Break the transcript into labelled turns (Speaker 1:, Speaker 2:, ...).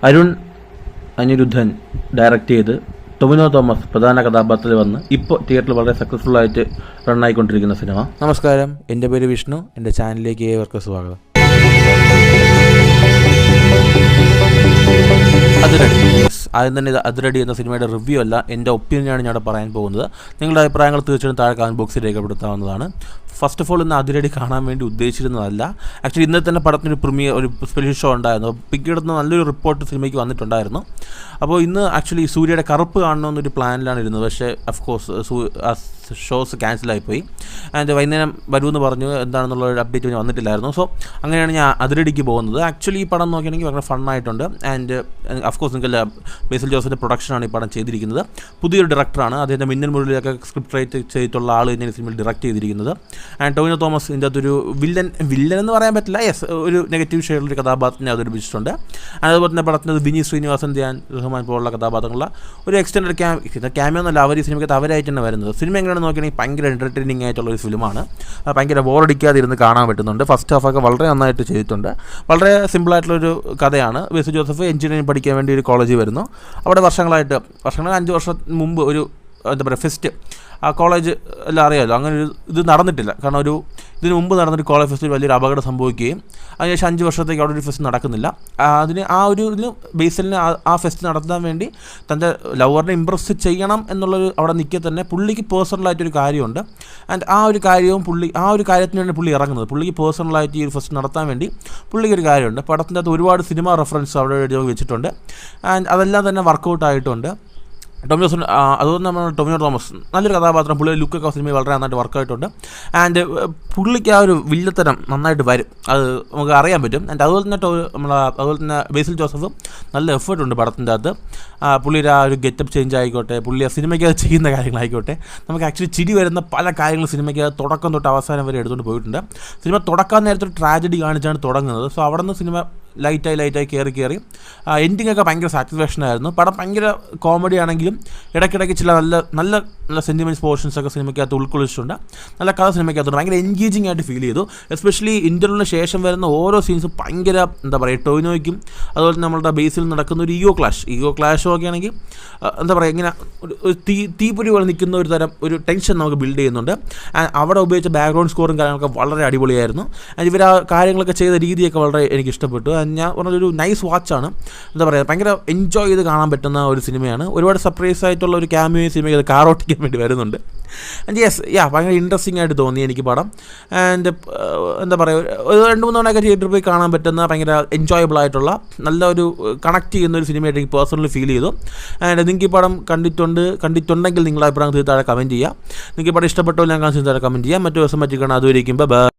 Speaker 1: Arun Anirudhan direct ചെയ്ത് ടൊവിനോ തോമസ് പ്രധാന കഥാപാത്രത്തിൽ വന്ന് ഇപ്പോൾ തിയേറ്ററിൽ വളരെ സക്സസ്ഫുൾ ആയിട്ട് റണ്ണായിക്കൊണ്ടിരിക്കുന്ന സിനിമ.
Speaker 2: നമസ്കാരം, എൻ്റെ പേര് വിഷ്ണു. എൻ്റെ ചാനലിലേക്ക് ഏവർക്കും സ്വാഗതം. ആദ്യം തന്നെ അതിരടി എന്ന സിനിമയുടെ റിവ്യൂ അല്ല, എൻ്റെ ഒപ്പീനിയനാണ് ഞാൻ പറയാൻ പോകുന്നത്. നിങ്ങളുടെ അഭിപ്രായങ്ങൾ തീർച്ചയായും താഴെ കമന്റ് ബോക്സിൽ രേഖപ്പെടുത്താവുന്നതാണ്. ഫസ്റ്റ് ഓഫ് ഓൾ ഇന്ന് അതിരടി കാണാൻ വേണ്ടി ഉദ്ദേശിച്ചിരുന്നതല്ല. ആക്ച്വലി ഇന്നലെ തന്നെ പടത്തിനൊരു ഒരു സ്പെഷ്യൽ ഷോ ഉണ്ടായിരുന്നു. പിക്കിടുന്ന നല്ലൊരു റിപ്പോർട്ട് സിനിമയ്ക്ക് വന്നിട്ടുണ്ടായിരുന്നു. അപ്പോൾ ഇന്ന് ആക്ച്വലി സൂര്യയുടെ കറുപ്പ് കാണണമെന്നൊരു പ്ലാനിലാണ് ഇരുന്നത്. പക്ഷേ അഫ്കോഴ്സ് ഷോസ് ക്യാൻസലായിപ്പോയി. ആൻഡ് വൈകുന്നേരം വരുമെന്ന് പറഞ്ഞു. എന്താണെന്നുള്ള ഒരു അപ്ഡേറ്റ് വന്നിട്ടില്ലായിരുന്നു. സോ അങ്ങനെയാണ് ഞാൻ അതിരടിക്ക് പോകുന്നത്. ആക്ച്വലി ഈ പടം നോക്കുകയാണെങ്കിൽ വളരെ ഫണ്ണായിട്ടുണ്ട്. ആൻഡ് അഫ്കോഴ്സ് നിങ്ങൾക്ക് ബേസിൽ ജോസിൻ്റെ പ്രൊഡക്ഷനാണ് ഈ പടം ചെയ്തിരിക്കുന്നത്. പുതിയൊരു ഡയറക്ടറാണ്. അദ്ദേഹത്തെ മിന്നൽ മുരളിയൊക്കെ സ്ക്രിപ്റ്റ് റൈറ്റ് ചെയ്തിട്ടുള്ള ആൾ തന്നെയാണ് സിനിമയിൽ ഡയറക്റ്റ് ചെയ്തിരിക്കുന്നത്. ആൻഡ് ടൊവിനോ തോമസ് ഇതിൻ്റെ അകത്തൊരു വില്ലൻ എന്ന് പറയാൻ പറ്റില്ല, യെസ്, ഒരു നെഗറ്റീവ് ഷെയ്ഡിലൊരു കഥാപാത്രത്തിനെ അവതരിപ്പിച്ചിട്ടുണ്ട്. അതുപോലെ തന്നെ പടത്തിനകത്ത് വിനീത് ശ്രീനിവാസൻ, ധ്യാൻ റഹ്മാൻ പോലുള്ള കഥാപാത്രങ്ങളുള്ള ഒരു എക്സ്റ്റൻഡ് ക്യാമിയോ എന്നല്ല, അവർ ഈ സിനിമയ്ക്കകത്ത് അവരായിട്ട് തന്നെ വരുന്നത്. സിനിമ എങ്ങനെയാണ് നോക്കുകയാണെങ്കിൽ ഭയങ്കര എൻ്റർടൈനിങ് ആയിട്ടുള്ളൊരു ഫിലിമാണ്. ഭയങ്കര ബോറടിക്കാതിരുന്ന് കാണാൻ പറ്റുന്നുണ്ട്. ഫസ്റ്റ് ഹാഫൊക്കെ വളരെ നന്നായിട്ട് ചെയ്തിട്ടുണ്ട്. വളരെ സിമ്പിളായിട്ടുള്ളൊരു കഥയാണ്. ബേസിൽ ജോസഫ് എഞ്ചിനീയറിംഗ് പഠിക്കാൻ വേണ്ടി ഒരു കോളേജിൽ വരുന്നു. അവിടെ വർഷങ്ങൾ 5 വർഷം മുമ്പ് ഒരു എന്താ പറയുക ഫെസ്റ്റ്, ആ കോളേജ് എല്ലാം അറിയാമല്ലോ, അങ്ങനെ ഒരു ഇത് നടന്നിട്ടില്ല. കാരണം ഇതിന് മുമ്പ് നടന്നൊരു കോളേജ് ഫെസ്റ്റിൽ വലിയൊരു അപകടം സംഭവിക്കുകയും അതിനുശേഷം 5 വർഷത്തേക്ക് അവിടെ ഒരു ഫെസ്റ്റ് നടക്കുന്നില്ല. ഇതിന് ബേസിലിന് ആ ഫെസ്റ്റ് നടത്താൻ വേണ്ടി തൻ്റെ ലവറിനെ ഇമ്പ്രസ് ചെയ്യണം എന്നുള്ളൊരു അവിടെ നിൽക്കെ തന്നെ പുള്ളിക്ക് പേഴ്സണലായിട്ടൊരു കാര്യമുണ്ട്. ആൻഡ് ആ ഒരു കാര്യത്തിന് വേണ്ടി പുള്ളി ഇറങ്ങുന്നത്. പുള്ളിക്ക് പേഴ്സണലായിട്ട് ഈ ഒരു ഫെസ്റ്റ് നടത്താൻ വേണ്ടി പുള്ളിക്കൊരു കാര്യമുണ്ട്. പടത്തിൻ്റെ അകത്ത് ഒരുപാട് സിനിമ റെഫറൻസ് അവിടെ വെച്ചിട്ടുണ്ട്. ആൻഡ് അതെല്ലാം തന്നെ വർക്കൗട്ട് ആയിട്ടുണ്ട്. അതുകൊണ്ട് നമ്മൾ ടൊവിനോ തോമസ് നല്ലൊരു കഥാപാത്രം. പുള്ളിയുടെ ലുക്കൊക്കെ സിനിമയിൽ വളരെ നന്നായിട്ട് വർക്കായിട്ടുണ്ട്. ആൻഡ് പുള്ളിക്ക് ആ ഒരു വില്ലത്തരം നന്നായിട്ട് വരും, അത് നമുക്ക് അറിയാൻ പറ്റും. ആൻഡ് അതുപോലെ തന്നെ ബേസിൽ ജോസഫ് നല്ല എഫേർട്ട് ഉണ്ട് പടത്തിൻ്റെ അകത്ത്. പുള്ളിയുടെ ആ ഒരു ഗെറ്റപ്പ് ചേഞ്ച് ആയിക്കോട്ടെ, പുള്ളി ആ സിനിമയ്ക്ക് ചെയ്യുന്ന കാര്യങ്ങളായിക്കോട്ടെ, നമുക്ക് ആക്ച്വലി ചിരി വരുന്ന പല കാര്യങ്ങളും സിനിമയ്ക്ക് തുടക്കം തൊട്ട് അവസാനം വരെ എടുത്തുകൊണ്ട് പോയിട്ടുണ്ട്. സിനിമ തുടക്കാൻ നേരത്തെ ഒരു ട്രാജഡി കാണിച്ചാണ് തുടങ്ങുന്നത്. സോ അവിടെ നിന്ന് സിനിമ ലൈറ്റായി കയറി എൻഡിങ്ങൊക്കെ ഭയങ്കര സാറ്റിസ്ഫാക്ഷൻ ആയിരുന്നു. പടം ഭയങ്കര കോമഡി ആണെങ്കിലും ഇടയ്ക്കിടയ്ക്ക് ചില നല്ല സെൻറ്റിമെൻറ്റ്സ് പോർഷൻസൊക്കെ സിനിമയ്ക്കകത്ത് ഉൾക്കൊള്ളിച്ചിട്ടുണ്ട്. നല്ല കഥ സിനിമയ്ക്കകത്തുണ്ട്. ഭയങ്കര എൻഗേജിങ് ആയിട്ട് ഫീൽ ചെയ്തു. എസ്പെഷ്യലി ഇൻ്റർവ്യൂവിന് ശേഷം വരുന്ന ഓരോ സീൻസും ഭയങ്കര എന്താ പറയുക, ടൊവിനോയ്ക്കും അതുപോലെ തന്നെ നമ്മളുടെ ബേസിൽ നടക്കുന്ന ഒരു ഈഗോ ക്ലാഷ് ഒക്കെ ആണെങ്കിൽ എന്താ പറയുക, ഇങ്ങനെ ഒരു തീപ്പൊരി പോലെ നിൽക്കുന്ന ഒരു തരം ഒരു ടെൻഷൻ നമുക്ക് ബിൽഡ് ചെയ്യുന്നുണ്ട്. അവിടെ ഉപയോഗിച്ച ബാക്ക്ഗ്രൗണ്ട് സ്കോറും കാര്യങ്ങളൊക്കെ വളരെ അടിപൊളിയായിരുന്നു. ഇവർ ആ കാര്യങ്ങളൊക്കെ ചെയ്ത രീതിയൊക്കെ വളരെ എനിക്ക് ഇഷ്ടപ്പെട്ടു. ഞാൻ പറഞ്ഞൊരു നൈസ് വാച്ചാണ്. എന്താ പറയുക, ഭയങ്കര എൻജോയ് ചെയ്ത് കാണാൻ പറ്റുന്ന ഒരു സിനിമയാണ്. ഒരുപാട് സർപ്രൈസ് ആയിട്ടുള്ള ഒരു ക്യാമിയോ സിനിമയ്ക്ക് കാർ ഓട്ടിക്കാൻ വേണ്ടി വരുന്നുണ്ട്. ആൻഡ് യെസ്, ഭയങ്കര ഇൻട്രസ്റ്റിംഗ് ആയിട്ട് തോന്നി എനിക്ക് പടം. ആൻഡ് എന്താ പറയുക, ഒരു 2-3 തവണയൊക്കെ തിയേറ്ററിൽ പോയി കാണാൻ പറ്റുന്ന ഭയങ്കര എൻജോയബിൾ ആയിട്ടുള്ള നല്ലൊരു കണക്ട് ചെയ്യുന്ന ഒരു സിനിമയായിട്ട് എനിക്ക് പേഴ്സണലി ഫീൽ ചെയ്തു. ആൻഡ് നിങ്ങൾക്ക് ഈ പടം കണ്ടിട്ടുണ്ടെങ്കിൽ നിങ്ങളുടെ അഭിപ്രായം താഴെ കമൻറ്റ് ചെയ്യുക. നിങ്ങൾക്ക് ഈ പടം ഇഷ്ടപ്പെട്ടോ ഞാൻ താഴെ കമൻറ്റ് ചെയ്യാം. മറ്റു ദിവസം പറ്റി കാണാം. അതുവരെയും ബൈ.